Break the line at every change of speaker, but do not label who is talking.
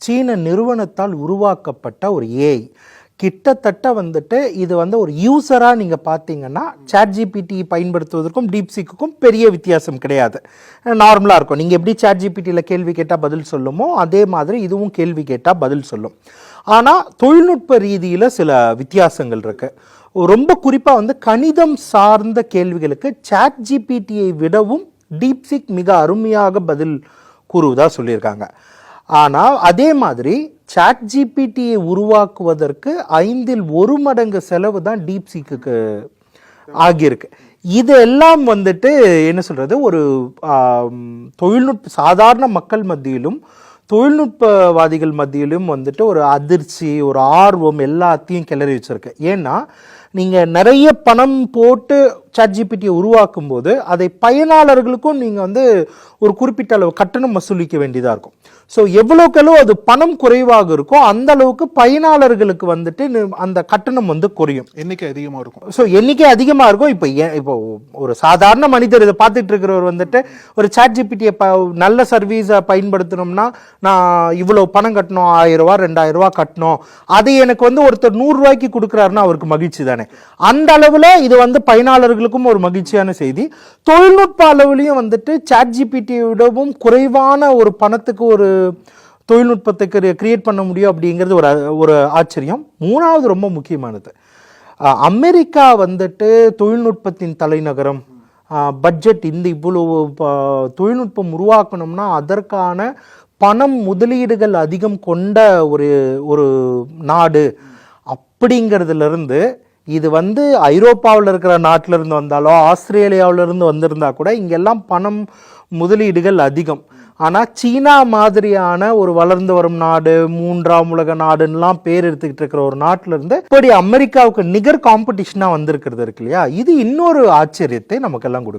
சீன நிறுவனத்தால் உருவாக்கப்பட்ட ஒரு ஏஐ கிட்டத்தட்ட வந்துட்டு இது வந்து ஒரு யூசராக நீங்கள் பார்த்தீங்கன்னா ChatGPT பயன்படுத்துவதற்கும் டீப்சீக்குக்கும் பெரிய வித்தியாசம் கிடையாது. நார்மலாக இருக்கும். நீங்கள் எப்படி ChatGPTயில் கேள்வி கேட்டால் பதில் சொல்லுமோ அதே மாதிரி இதுவும் கேள்வி கேட்டால் பதில் சொல்லும். ஆனால் தொழில்நுட்ப ரீதியில் சில வித்தியாசங்கள் இருக்குது. ரொம்ப குறிப்பாக வந்து கணிதம் சார்ந்த கேள்விகளுக்கு ChatGPTயை விடவும் டீப்சீக் மிக அருமையாக பதில் கூறுவதாக சொல்லியிருக்காங்க. ஆனால் அதே மாதிரி ChatGPTயை உருவாக்குவதற்கு 5 மடங்கு செலவு தான் டீப்சீக்கு ஆகியிருக்கு. இதெல்லாம் வந்துட்டு என்ன சொல்கிறது, ஒரு தொழில்நுட்ப சாதாரண மக்கள் மத்தியிலும் தொழில்நுட்பவாதிகள் மத்தியிலும் வந்துட்டு ஒரு அதிர்ச்சி, ஒரு ஆர்வம் எல்லாத்தையும் கிளறி வச்சிருக்கு. ஏன்னா நீங்கள் நிறைய பணம் போட்டு ChatGPTயை உருவாக்கும் போது அதை பயனாளர்களுக்கும் நீங்கள் வந்து ஒரு குறிப்பிட்ட அளவு கட்டணம் வசூலிக்க வேண்டியதாக இருக்கும். ஸோ எவ்வளோக்களோ அது பணம் குறைவாக இருக்கோ அந்த அளவுக்கு பயனாளர்களுக்கு வந்துட்டு அந்த கட்டணம் வந்து குறையும்,
எண்ணிக்கை அதிகமாக இருக்கும்.
ஸோ எண்ணிக்கை அதிகமாக இருக்கும். இப்போ ஒரு சாதாரண மனிதர் இதை பார்த்துட்டு இருக்கிறவர் வந்துட்டு ஒரு ChatGPTயை நல்ல சர்வீஸை பயன்படுத்தணும்னா நான் இவ்வளோ பணம் கட்டணும், 1000 ரூபா 2000 ரூபா கட்டணும், அதை எனக்கு வந்து ஒருத்தர் 100 ரூபாய்க்கு கொடுக்குறாருன்னா அவருக்கு மகிழ்ச்சி தானே. அந்த அளவில் இது வந்து பயனாளர்களுக்கும் ஒரு மகிழ்ச்சியான செய்தி. தொழில்நுட்ப அளவுலையும் வந்துட்டு ChatGPTயை விடவும் குறைவான ஒரு பணத்துக்கு ஒரு தொழில்நுட்பத்தை கிரியேட் பண்ண முடியும் அப்படிங்கிறது ஒரு ஆச்சரியம். மூணாவது ரொம்ப முக்கியமானது, அமெரிக்கா வந்துட்டு தொழில்நுட்பத்தின் தலைநகரம், பட்ஜெட் இந்த இவ்வளவு தொழில்நுட்பம் உருவாக்கணும்னா அதற்கான பணம் முதலீடுகள் அதிகம் கொண்ட ஒரு நாடு அப்படிங்கிறதுலேருந்து இது வந்து ஐரோப்பாவில் இருக்கிற நாட்டிலிருந்து வந்தாலோ ஆஸ்திரேலியாவிலிருந்து வந்திருந்தா கூட இங்கெல்லாம் பணம் முதலீடுகள் அதிகம். ஆனால் சீனா மாதிரியான ஒரு வளர்ந்து வரும் நாடு, 3ஆம் உலக நாடுன்னெலாம் பேர் எடுத்துக்கிட்டு இருக்கிற ஒரு நாட்டிலிருந்து இப்படி அமெரிக்காவுக்கு நிகர் காம்படிஷனாக வந்திருக்கிறது இருக்கு இல்லையா, இது இன்னொரு ஆச்சரியத்தை நமக்கெல்லாம் கொடுக்கும்.